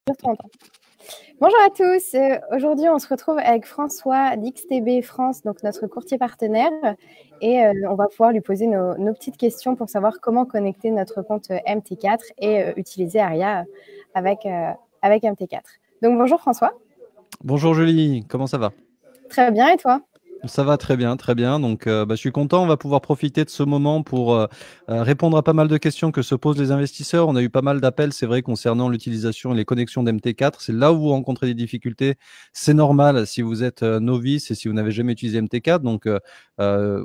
Sur 30 ans. Bonjour à tous, aujourd'hui on se retrouve avec François d'XTB France, donc notre courtier partenaire, et on va pouvoir lui poser nos petites questions pour savoir comment connecter notre compte MT4 et utiliser Aria avec MT4. Donc bonjour François. Bonjour Julie, comment ça va? Très bien, et toi? Ça va très bien, très bien. Donc, je suis content. On va pouvoir profiter de ce moment pour répondre à pas mal de questions que se posent les investisseurs. On a eu pas mal d'appels, c'est vrai, concernant l'utilisation et les connexions d'MT4. C'est là où vous rencontrez des difficultés. C'est normal si vous êtes novice et si vous n'avez jamais utilisé MT4. Donc,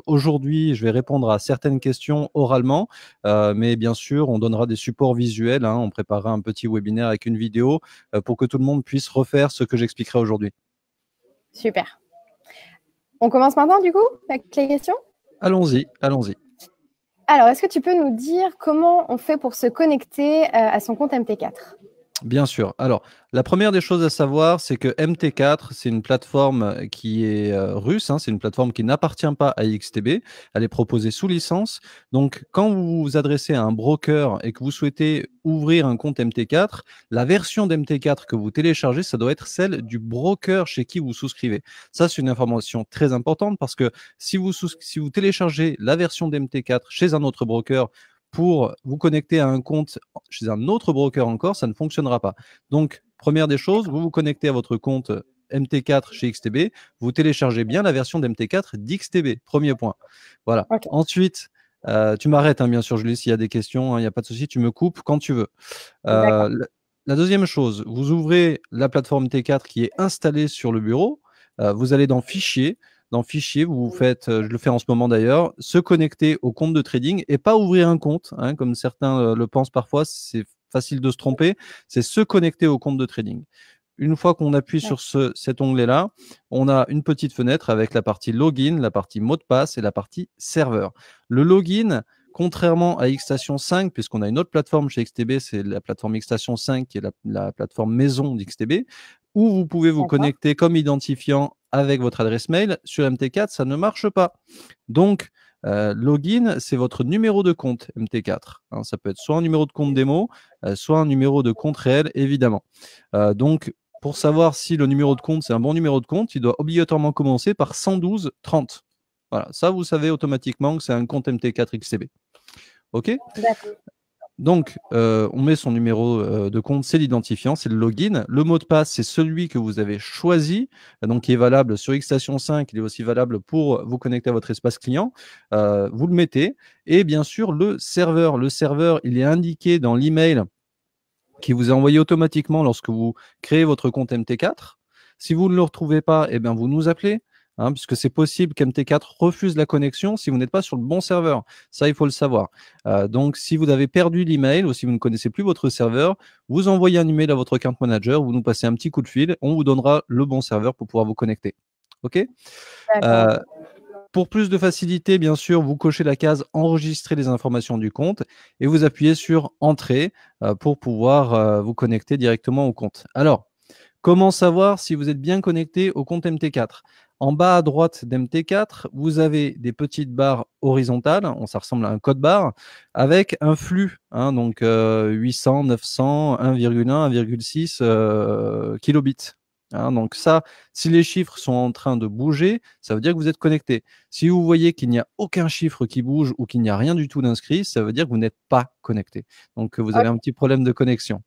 aujourd'hui, je vais répondre à certaines questions oralement, mais bien sûr, on donnera des supports visuels, hein. On préparera un petit webinaire avec une vidéo pour que tout le monde puisse refaire ce que j'expliquerai aujourd'hui. Super. On commence maintenant du coup avec les questions? Allons-y, allons-y. Alors, est-ce que tu peux nous dire comment on fait pour se connecter à son compte MT4? Bien sûr. Alors, la première des choses à savoir, c'est que MT4, c'est une plateforme qui est russe, hein, c'est une plateforme qui n'appartient pas à XTB. Elle est proposée sous licence. Donc, quand vous vous adressez à un broker et que vous souhaitez ouvrir un compte MT4, la version d'MT4 que vous téléchargez, ça doit être celle du broker chez qui vous souscrivez. Ça, c'est une information très importante parce que si vous téléchargez la version d'MT4 chez un autre broker, pour vous connecter à un compte chez un autre broker encore, ça ne fonctionnera pas. Donc, première des choses, vous vous connectez à votre compte MT4 chez XTB, vous téléchargez bien la version d'MT4 d'XTB. Premier point. Voilà. Okay. Ensuite, tu m'arrêtes, hein, bien sûr, Julie, s'il y a des questions, il n'y a pas de souci, tu me coupes quand tu veux. La deuxième chose, vous ouvrez la plateforme MT4 qui est installée sur le bureau, vous allez dans Fichier. Dans Fichier, vous faites, je le fais en ce moment d'ailleurs, se connecter au compte de trading et pas ouvrir un compte, hein, comme certains le pensent parfois, c'est facile de se tromper, c'est se connecter au compte de trading. Une fois qu'on appuie sur cet onglet-là, on a une petite fenêtre avec la partie login, la partie mot de passe et la partie serveur. Le login, contrairement à Xstation 5, puisqu'on a une autre plateforme chez XTB, c'est la plateforme Xstation 5 qui est la plateforme maison d'XTB, où vous pouvez vous connecter comme identifiant avec votre adresse mail. Sur MT4, ça ne marche pas. Donc, login, c'est votre numéro de compte MT4. Hein, ça peut être soit un numéro de compte démo, soit un numéro de compte réel, évidemment. Donc, pour savoir si le numéro de compte, c'est un bon numéro de compte, il doit obligatoirement commencer par 112 30. Voilà, ça, vous savez automatiquement que c'est un compte MT4 XTB. OK? D'accord. Donc, on met son numéro de compte, c'est l'identifiant, c'est le login. Le mot de passe, c'est celui que vous avez choisi, donc qui est valable sur Xstation 5, il est aussi valable pour vous connecter à votre espace client. Vous le mettez. Et bien sûr, le serveur. Le serveur, il est indiqué dans l'email qui vous est envoyé automatiquement lorsque vous créez votre compte MT4. Si vous ne le retrouvez pas, eh bien, vous nous appelez. Hein, puisque c'est possible qu'MT4 refuse la connexion si vous n'êtes pas sur le bon serveur. Ça, il faut le savoir. Donc, si vous avez perdu l'email ou si vous ne connaissez plus votre serveur, vous envoyez un email à votre account manager, vous nous passez un petit coup de fil, on vous donnera le bon serveur pour pouvoir vous connecter. OK? Pour plus de facilité, bien sûr, vous cochez la case enregistrer les informations du compte et vous appuyez sur entrée pour pouvoir vous connecter directement au compte. Alors, comment savoir si vous êtes bien connecté au compte MT4? En bas à droite d'MT4, vous avez des petites barres horizontales, ça ressemble à un code barre, avec un flux, hein, donc 800, 900, 1,1, 1,6 kilobits. Hein, donc ça, si les chiffres sont en train de bouger, ça veut dire que vous êtes connecté. Si vous voyez qu'il n'y a aucun chiffre qui bouge ou qu'il n'y a rien du tout d'inscrit, ça veut dire que vous n'êtes pas connecté. Donc vous avez un petit problème de connexion.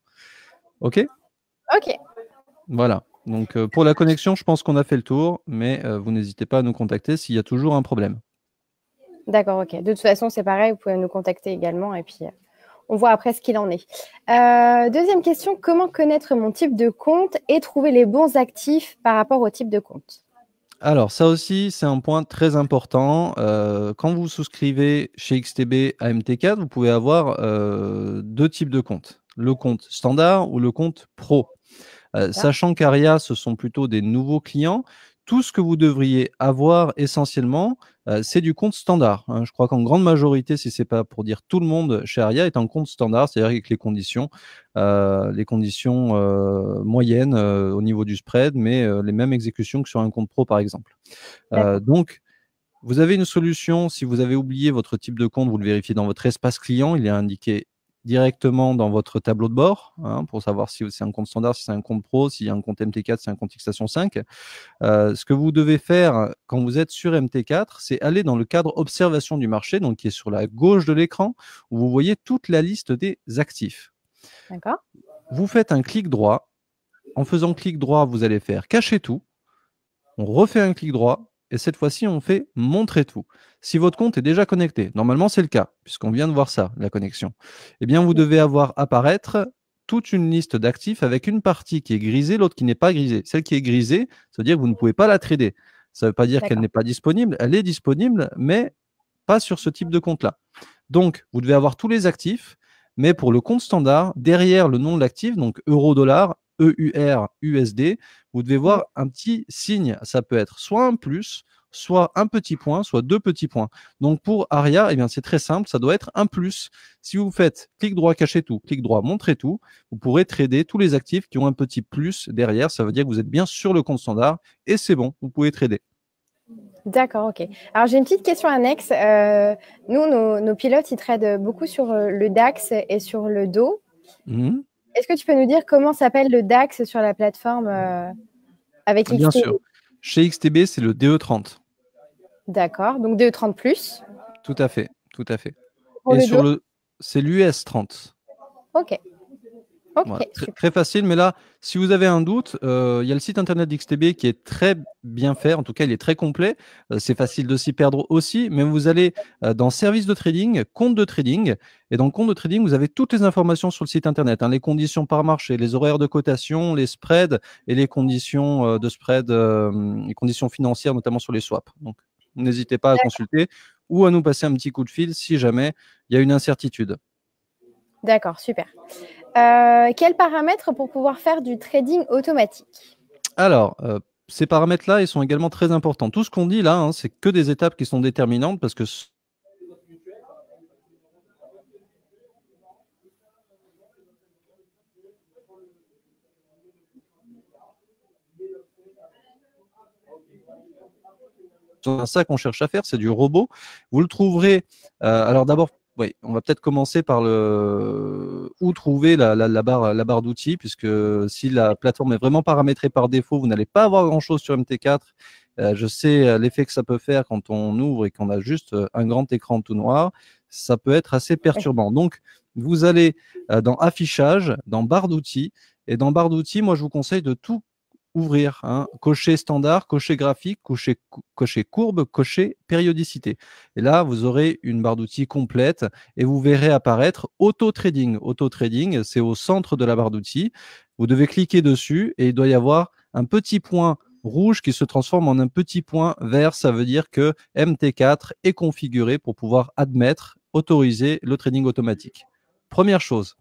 OK? OK. Voilà. Donc, pour la connexion, je pense qu'on a fait le tour, mais vous n'hésitez pas à nous contacter s'il y a toujours un problème. D'accord, OK. De toute façon, c'est pareil, vous pouvez nous contacter également et puis on voit après ce qu'il en est. Deuxième question, comment connaître mon type de compte et trouver les bons actifs par rapport au type de compte? Alors, ça aussi, c'est un point très important. Quand vous souscrivez chez XTB à MT4, vous pouvez avoir deux types de comptes. Le compte standard ou le compte pro. Sachant qu'Aria, ce sont plutôt des nouveaux clients, tout ce que vous devriez avoir essentiellement, c'est du compte standard. Hein. Je crois qu'en grande majorité, si ce n'est pas pour dire tout le monde chez Aria, est en compte standard, c'est-à-dire avec les conditions moyennes au niveau du spread, mais les mêmes exécutions que sur un compte pro, par exemple. Donc, vous avez une solution, si vous avez oublié votre type de compte, vous le vérifiez dans votre espace client, il est indiqué directement dans votre tableau de bord, hein, pour savoir si c'est un compte standard, si c'est un compte pro, s'il y a un compte MT4, si c'est un compte Xstation 5. Ce que vous devez faire quand vous êtes sur MT4, c'est aller dans le cadre observation du marché, donc qui est sur la gauche de l'écran, où vous voyez toute la liste des actifs. D'accord. Vous faites un clic droit. En faisant clic droit, vous allez faire cacher tout. On refait un clic droit et cette fois-ci, on fait montrer tout. Si votre compte est déjà connecté, normalement c'est le cas, puisqu'on vient de voir ça, la connexion, eh bien vous devez avoir apparaître toute une liste d'actifs avec une partie qui est grisée, l'autre qui n'est pas grisée. Celle qui est grisée, ça veut dire que vous ne pouvez pas la trader. Ça ne veut pas dire qu'elle n'est pas disponible, elle est disponible, mais pas sur ce type de compte-là. Donc, vous devez avoir tous les actifs, mais pour le compte standard, derrière le nom de l'actif, donc euro-dollar, EUR, USD, vous devez voir un petit signe. Ça peut être soit un plus, soit un petit point, soit deux petits points. Donc pour Aria, eh bien c'est très simple, ça doit être un plus. Si vous faites clic droit, cacher tout, clic droit, montrer tout, vous pourrez trader tous les actifs qui ont un petit plus derrière. Ça veut dire que vous êtes bien sur le compte standard et c'est bon, vous pouvez trader. D'accord, ok. Alors j'ai une petite question annexe. Nous, nos pilotes, ils tradent beaucoup sur le DAX et sur le DO. Est-ce que tu peux nous dire comment s'appelle le DAX sur la plateforme avec XTB? Bien sûr. Chez XTB, c'est le DE30. D'accord, donc DE30 plus. Tout à fait, tout à fait. Pour et le sur DO? c'est l'US30. Ok. Ok, Voilà. super. Très facile, mais là, si vous avez un doute, il y a le site internet d'XTB qui est très bien fait, en tout cas il est très complet, c'est facile de s'y perdre aussi, mais vous allez dans service de trading, compte de trading, et dans le compte de trading, vous avez toutes les informations sur le site internet, hein, les conditions par marché, les horaires de cotation, les spreads et les conditions de spread, les conditions financières, notamment sur les swaps. Donc n'hésitez pas à consulter ou à nous passer un petit coup de fil si jamais il y a une incertitude. D'accord, super. Quels paramètres pour pouvoir faire du trading automatique? Alors, ces paramètres-là, ils sont également très importants. Tout ce qu'on dit là, hein, c'est que des étapes qui sont déterminantes parce que c'est ça qu'on cherche à faire, c'est du robot. Vous le trouverez. Alors d'abord, oui, on va peut-être commencer par où trouver la barre d'outils, puisque si la plateforme est vraiment paramétrée par défaut, vous n'allez pas avoir grand-chose sur MT4. Je sais l'effet que ça peut faire quand on ouvre et qu'on a juste un grand écran tout noir. Ça peut être assez perturbant. Donc, vous allez dans Affichage, dans Barre d'outils. Et dans Barre d'outils, moi, je vous conseille de tout ouvrir, hein, cocher standard, cocher graphique, cocher courbe, cocher périodicité. Et là, vous aurez une barre d'outils complète et vous verrez apparaître auto-trading. Auto-trading, c'est au centre de la barre d'outils. Vous devez cliquer dessus et il doit y avoir un petit point rouge qui se transforme en un petit point vert. Ça veut dire que MT4 est configuré pour pouvoir admettre, autoriser le trading automatique. Première chose.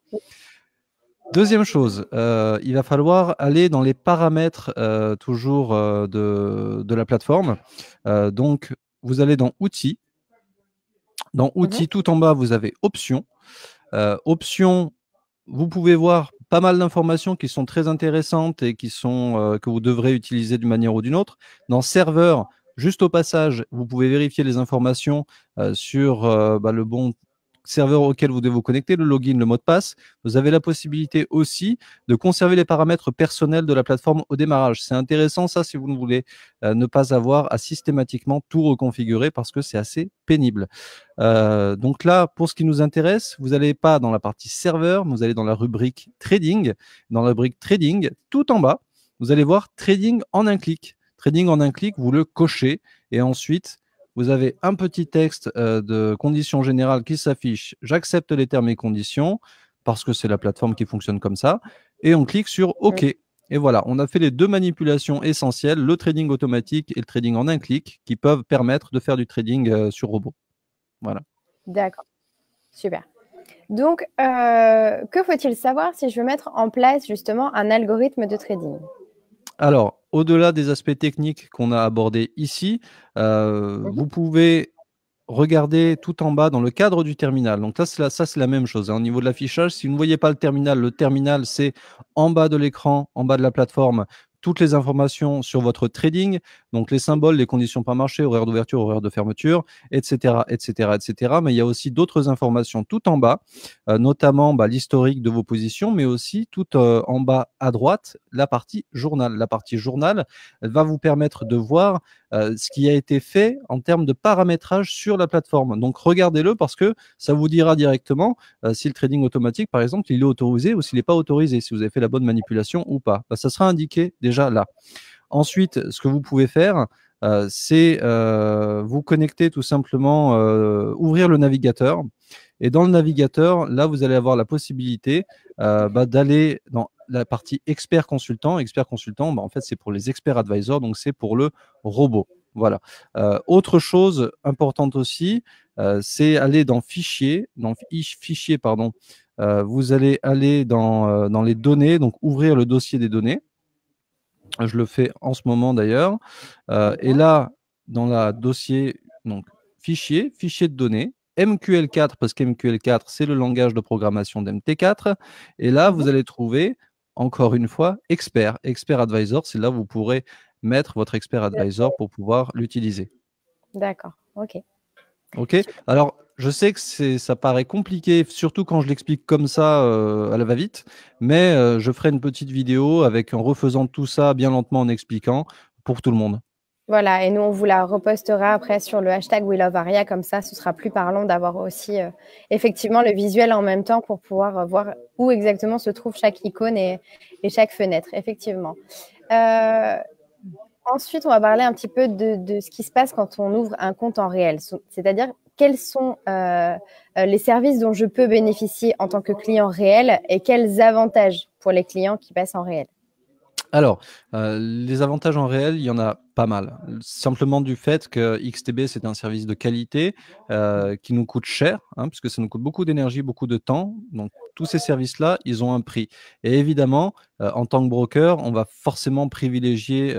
Deuxième chose, il va falloir aller dans les paramètres toujours de la plateforme. Donc, vous allez dans Outils. Dans Outils, tout en bas, vous avez Options. Options, vous pouvez voir pas mal d'informations qui sont très intéressantes et qui sont, que vous devrez utiliser d'une manière ou d'une autre. Dans Serveur, juste au passage, vous pouvez vérifier les informations sur le bon serveur auquel vous devez vous connecter, le login, le mot de passe. Vous avez la possibilité aussi de conserver les paramètres personnels de la plateforme au démarrage. C'est intéressant ça si vous ne voulez ne pas avoir à systématiquement tout reconfigurer parce que c'est assez pénible. Donc là, pour ce qui nous intéresse, vous n'allez pas dans la partie serveur, vous allez dans la rubrique trading. Dans la rubrique trading, tout en bas, vous allez voir trading en un clic. Trading en un clic, vous le cochez et ensuite, vous avez un petit texte de conditions générales qui s'affiche. J'accepte les termes et conditions parce que c'est la plateforme qui fonctionne comme ça. Et on clique sur OK. Et voilà, on a fait les deux manipulations essentielles, le trading automatique et le trading en un clic, qui peuvent permettre de faire du trading sur robot. Voilà. D'accord, super. Donc, que faut-il savoir si je veux mettre en place justement un algorithme de trading? Alors, au-delà des aspects techniques qu'on a abordés ici, vous pouvez regarder tout en bas dans le cadre du terminal. Donc là, ça, c'est la même chose. Hein. Au niveau de l'affichage, si vous ne voyez pas le terminal, c'est en bas de l'écran, en bas de la plateforme, toutes les informations sur votre trading, donc les symboles, les conditions par marché, horaire d'ouverture, horaire de fermeture, etc., etc., etc. Mais il y a aussi d'autres informations tout en bas, notamment l'historique de vos positions, mais aussi tout en bas à droite, la partie journal. La partie journal, elle va vous permettre de voir ce qui a été fait en termes de paramétrage sur la plateforme. Donc, regardez-le parce que ça vous dira directement si le trading automatique, par exemple, il est autorisé ou s'il n'est pas autorisé, si vous avez fait la bonne manipulation ou pas. Ça sera indiqué déjà là. Ensuite, ce que vous pouvez faire, c'est vous connecter tout simplement, ouvrir le navigateur. Et dans le navigateur, là, vous allez avoir la possibilité d'aller dans la partie expert consultant. Expert consultant, en fait, c'est pour les experts advisors, donc c'est pour le robot. Voilà. Autre chose importante aussi, c'est aller dans fichier, pardon. Vous allez aller dans les données, donc ouvrir le dossier des données. Je le fais en ce moment d'ailleurs. Et là, dans la dossier, donc fichier de données, MQL4, parce qu'MQL4, c'est le langage de programmation d'MT4. Et là, vous allez trouver, encore une fois, expert advisor. C'est là où vous pourrez mettre votre expert advisor pour pouvoir l'utiliser. D'accord, ok. Ok. Alors, je sais que ça paraît compliqué, surtout quand je l'explique comme ça à la va-vite, mais je ferai une petite vidéo en refaisant tout ça bien lentement en expliquant pour tout le monde. Voilà, et nous, on vous la repostera après sur le hashtag WeLoveAria, comme ça, ce sera plus parlant d'avoir aussi effectivement le visuel en même temps pour pouvoir voir où exactement se trouve chaque icône et chaque fenêtre, effectivement. Ensuite, on va parler un petit peu de ce qui se passe quand on ouvre un compte en réel, c'est-à-dire quels sont les services dont je peux bénéficier en tant que client réel et quels avantages pour les clients qui passent en réel. Alors, les avantages en réel, il y en a pas mal. Simplement du fait que XTB, c'est un service de qualité qui nous coûte cher, puisque ça nous coûte beaucoup d'énergie, beaucoup de temps. Donc, tous ces services-là, ils ont un prix. Et évidemment, en tant que broker, on va forcément privilégier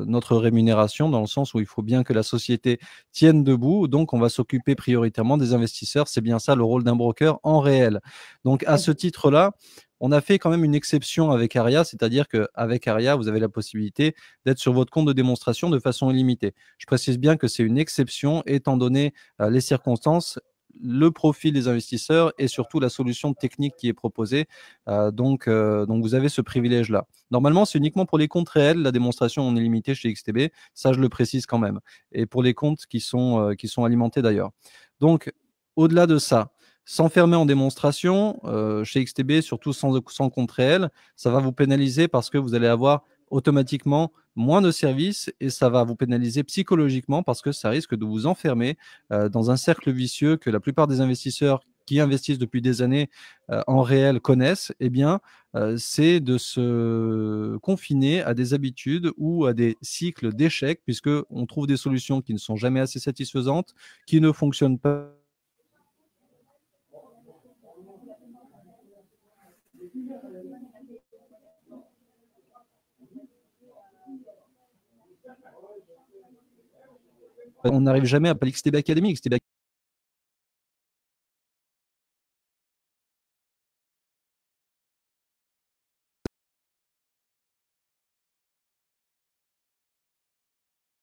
notre rémunération dans le sens où il faut bien que la société tienne debout. Donc, on va s'occuper prioritairement des investisseurs. C'est bien ça le rôle d'un broker en réel. Donc, à ce titre-là, on a fait quand même une exception avec Aria, c'est-à-dire qu'avec Aria, vous avez la possibilité d'être sur votre compte de démonstration de façon illimitée. Je précise bien que c'est une exception étant donné les circonstances, le profil des investisseurs et surtout la solution technique qui est proposée. Donc, vous avez ce privilège-là. Normalement, c'est uniquement pour les comptes réels, la démonstration en illimité chez XTB. Ça, je le précise quand même. Et pour les comptes qui sont alimentés d'ailleurs. Donc, au-delà de ça, s'enfermer en démonstration chez XTB, surtout sans compte réel, ça va vous pénaliser parce que vous allez avoir automatiquement moins de services et ça va vous pénaliser psychologiquement parce que ça risque de vous enfermer dans un cercle vicieux que la plupart des investisseurs qui investissent depuis des années en réel connaissent. Eh bien, c'est de se confiner à des habitudes ou à des cycles d'échecs puisqu'on trouve des solutions qui ne sont jamais assez satisfaisantes, qui ne fonctionnent pas. On n'arrive jamais à appeler XTB Academy. XTB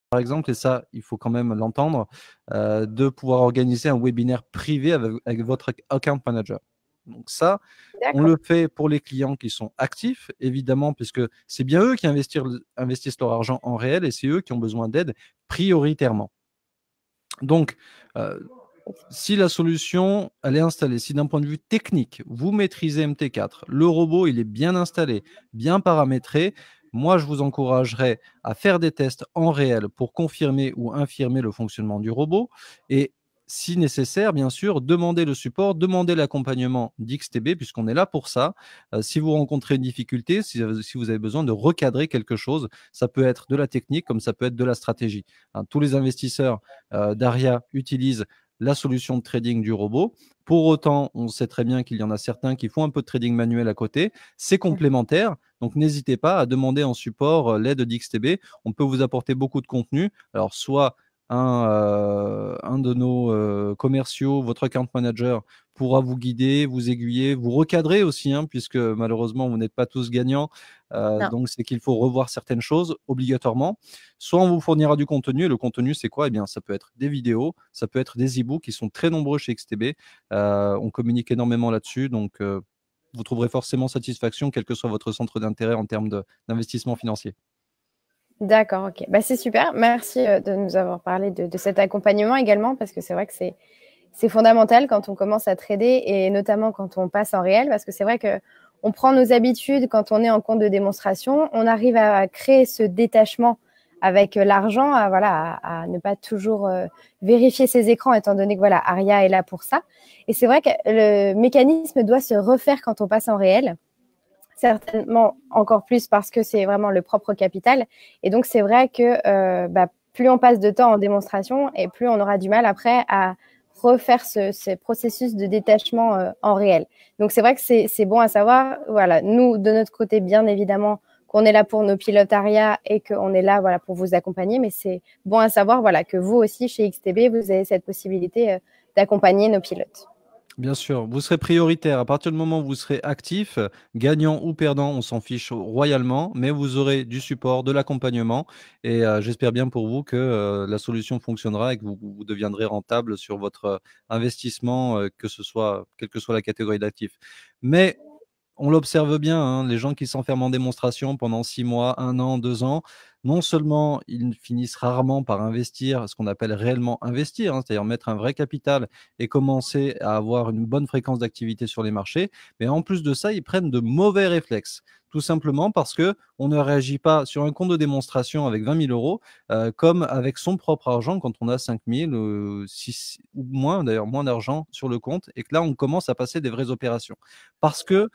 par exemple, et ça, il faut quand même l'entendre, de pouvoir organiser un webinaire privé avec votre account manager. Donc ça, on le fait pour les clients qui sont actifs, évidemment, puisque c'est bien eux qui investissent leur argent en réel et c'est eux qui ont besoin d'aide prioritairement. Donc, si la solution, elle est installée, si d'un point de vue technique, vous maîtrisez MT4, le robot, il est bien installé, bien paramétré, moi, je vous encouragerais à faire des tests en réel pour confirmer ou infirmer le fonctionnement du robot et si nécessaire, bien sûr, demandez le support, demandez l'accompagnement d'XTB puisqu'on est là pour ça. Si vous rencontrez une difficulté, si vous avez besoin de recadrer quelque chose, ça peut être de la technique comme ça peut être de la stratégie. Tous les investisseurs d'Aria utilisent la solution de trading du robot. Pour autant, on sait très bien qu'il y en a certains qui font un peu de trading manuel à côté. C'est complémentaire. Donc, n'hésitez pas à demander en support l'aide d'XTB. On peut vous apporter beaucoup de contenu. Alors, soit un de nos commerciaux, votre account manager, pourra vous guider, vous aiguiller, vous recadrer aussi, hein, puisque malheureusement, vous n'êtes pas tous gagnants. Non. Donc, c'est qu'il faut revoir certaines choses obligatoirement. Soit on vous fournira du contenu, et le contenu, c'est quoi? Eh bien, ça peut être des vidéos, ça peut être des e-books qui sont très nombreux chez XTB. On communique énormément là-dessus, donc vous trouverez forcément satisfaction, quel que soit votre centre d'intérêt en termes d'investissement financier. D'accord, ok. Bah, c'est super. Merci de nous avoir parlé de cet accompagnement également, parce que c'est vrai que c'est fondamental quand on commence à trader et notamment quand on passe en réel, parce que c'est vrai que on prend nos habitudes quand on est en compte de démonstration, on arrive à créer ce détachement avec l'argent, à ne pas toujours vérifier ses écrans, étant donné que voilà, Aria est là pour ça. Et c'est vrai que le mécanisme doit se refaire quand on passe en réel. Certainement encore plus parce que c'est vraiment le propre capital. Et donc, c'est vrai que plus on passe de temps en démonstration et plus on aura du mal après à refaire ce processus de détachement en réel. Donc, c'est vrai que c'est bon à savoir. Voilà, nous, de notre côté, bien évidemment, qu'on est là pour nos pilotes ARIA et qu'on est là voilà, pour vous accompagner. Mais c'est bon à savoir voilà, que vous aussi, chez XTB, vous avez cette possibilité d'accompagner nos pilotes. Bien sûr, vous serez prioritaire. À partir du moment où vous serez actif, gagnant ou perdant, on s'en fiche royalement, mais vous aurez du support, de l'accompagnement. Et j'espère bien pour vous que la solution fonctionnera et que vous deviendrez rentable sur votre investissement, que ce soit, quelle que soit la catégorie d'actifs. Mais on l'observe bien, hein, les gens qui s'enferment en démonstration pendant 6 mois, 1 an, 2 ans, non seulement ils finissent rarement par investir, ce qu'on appelle réellement investir, hein, c'est-à-dire mettre un vrai capital et commencer à avoir une bonne fréquence d'activité sur les marchés, mais en plus de ça, ils prennent de mauvais réflexes. Tout simplement parce que on ne réagit pas sur un compte de démonstration avec 20 000 € comme avec son propre argent quand on a 5 000, 6 ou moins, d'ailleurs moins d'argent sur le compte et que là, on commence à passer des vraies opérations. Parce que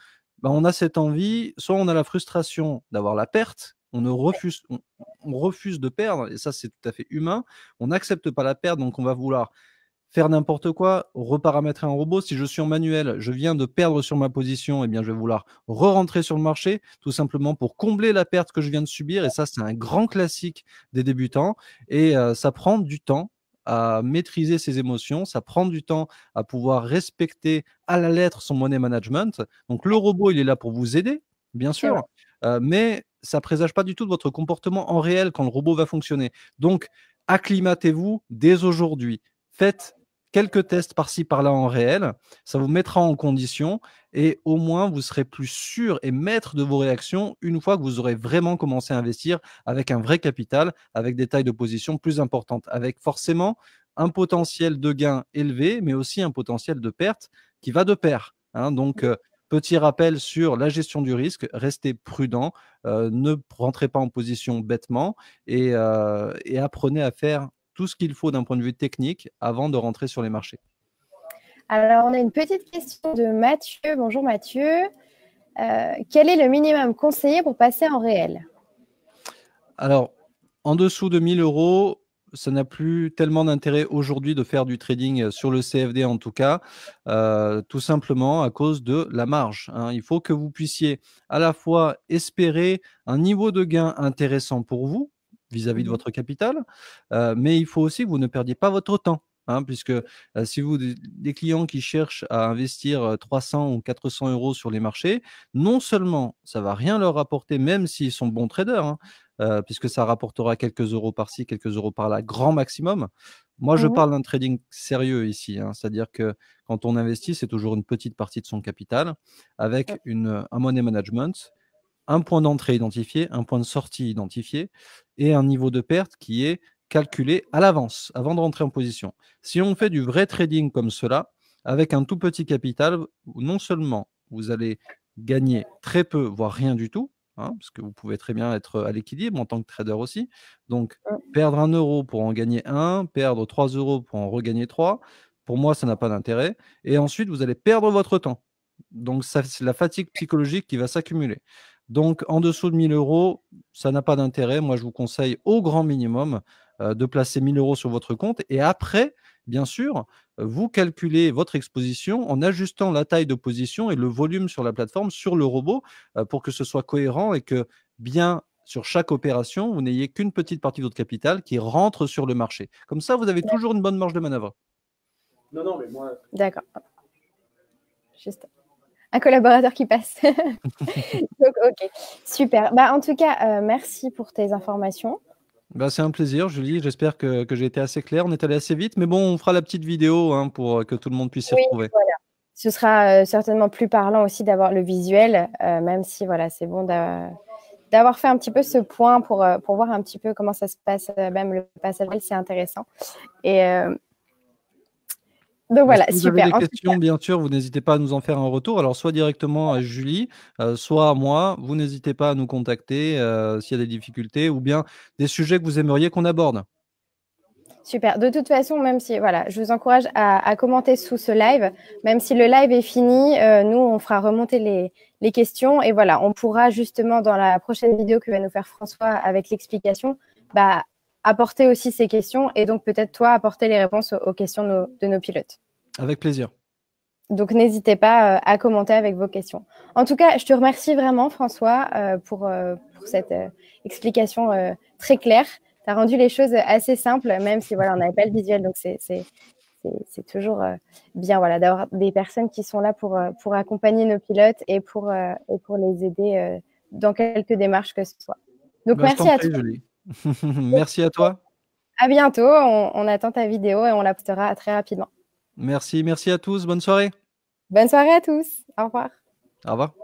on a cette envie, soit on a la frustration d'avoir la perte, on refuse de perdre, et ça c'est tout à fait humain. On n'accepte pas la perte, donc on va vouloir faire n'importe quoi, reparamétrer un robot. Si je suis en manuel, je viens de perdre sur ma position, eh bien je vais vouloir re-rentrer sur le marché, tout simplement pour combler la perte que je viens de subir. Et ça, c'est un grand classique des débutants. Et ça prend du temps à maîtriser ses émotions, ça prend du temps à pouvoir respecter à la lettre son money management. Donc le robot, il est là pour vous aider, bien C'est vrai. sûr, mais ça présage pas du tout de votre comportement en réel quand le robot va fonctionner. Donc, acclimatez-vous dès aujourd'hui. Faites quelques tests par-ci par-là en réel, ça vous mettra en condition et au moins vous serez plus sûr et maître de vos réactions une fois que vous aurez vraiment commencé à investir avec un vrai capital, avec des tailles de position plus importantes, avec forcément un potentiel de gain élevé, mais aussi un potentiel de perte qui va de pair, hein. Donc, petit rappel sur la gestion du risque, restez prudent, ne rentrez pas en position bêtement et apprenez à faire tout ce qu'il faut d'un point de vue technique avant de rentrer sur les marchés. Alors, on a une petite question de Mathieu. Bonjour Mathieu. Quel est le minimum conseillé pour passer en réel? Alors, en dessous de 1 000 €, ça n'a plus tellement d'intérêt aujourd'hui de faire du trading sur le CFD en tout cas, tout simplement à cause de la marge, hein. Il faut que vous puissiez à la fois espérer un niveau de gain intéressant pour vous, vis-à-vis de Mhm. votre capital, mais il faut aussi que vous ne perdiez pas votre temps, hein, puisque, si vous des clients qui cherchent à investir, 300 ou 400 € sur les marchés, non seulement ça va rien leur rapporter, même s'ils sont bons traders, hein, puisque ça rapportera quelques euros par-ci, quelques euros par-là, grand maximum. Moi, je Mhm. parle d'un trading sérieux ici, hein, c'est-à-dire que quand on investit, c'est toujours une petite partie de son capital avec un money management, un point d'entrée identifié, un point de sortie identifié et un niveau de perte qui est calculé à l'avance, avant de rentrer en position. Si on fait du vrai trading comme cela, avec un tout petit capital, non seulement vous allez gagner très peu, voire rien du tout, hein, parce que vous pouvez très bien être à l'équilibre en tant que trader aussi. Donc, perdre 1 € pour en gagner 1, perdre 3 € pour en regagner 3, pour moi, ça n'a pas d'intérêt. Et ensuite, vous allez perdre votre temps. Donc, ça, c'est la fatigue psychologique qui va s'accumuler. Donc, en dessous de 1 000 €, ça n'a pas d'intérêt. Moi, je vous conseille au grand minimum de placer 1 000 € sur votre compte. Et après, bien sûr, vous calculez votre exposition en ajustant la taille de position et le volume sur la plateforme, sur le robot, pour que ce soit cohérent et que bien sur chaque opération, vous n'ayez qu'une petite partie de votre capital qui rentre sur le marché. Comme ça, vous avez toujours une bonne marge de manœuvre. Non, non, mais moi. D'accord. Juste un collaborateur qui passe. Donc, ok, super. Bah, en tout cas, merci pour tes informations. Bah, c'est un plaisir, Julie. J'espère que j'ai été assez clair. On est allé assez vite, mais bon, on fera la petite vidéo hein, pour que tout le monde puisse s'y Oui, retrouver. voilà. Ce sera certainement plus parlant aussi d'avoir le visuel, même si voilà, c'est bon d'avoir fait un petit peu ce point pour voir un petit peu comment ça se passe, même le passage, c'est intéressant. Et donc voilà, si vous super. avez des questions, bien sûr, vous n'hésitez pas à nous en faire un retour. Alors, soit directement à Julie, soit à moi. Vous n'hésitez pas à nous contacter s'il y a des difficultés ou bien des sujets que vous aimeriez qu'on aborde. Super. De toute façon, même si, voilà, je vous encourage à commenter sous ce live. Même si le live est fini, nous, on fera remonter les questions. Et voilà, on pourra justement, dans la prochaine vidéo que va nous faire François avec l'explication, bah, apporter aussi ces questions et donc peut-être toi apporter les réponses aux questions de nos pilotes. Avec plaisir. Donc, n'hésitez pas à commenter avec vos questions. En tout cas, je te remercie vraiment, François, pour cette explication très claire. Tu as rendu les choses assez simples, même si voilà, on n'avait pas le visuel. Donc, c'est toujours bien voilà, d'avoir des personnes qui sont là pour accompagner nos pilotes et pour les aider dans quelques démarches que ce soit. Donc, Bah, merci à toi. Julie. Merci à toi. À bientôt. On attend ta vidéo et on la postera très rapidement. Merci à tous. Bonne soirée. Bonne soirée à tous. Au revoir. Au revoir.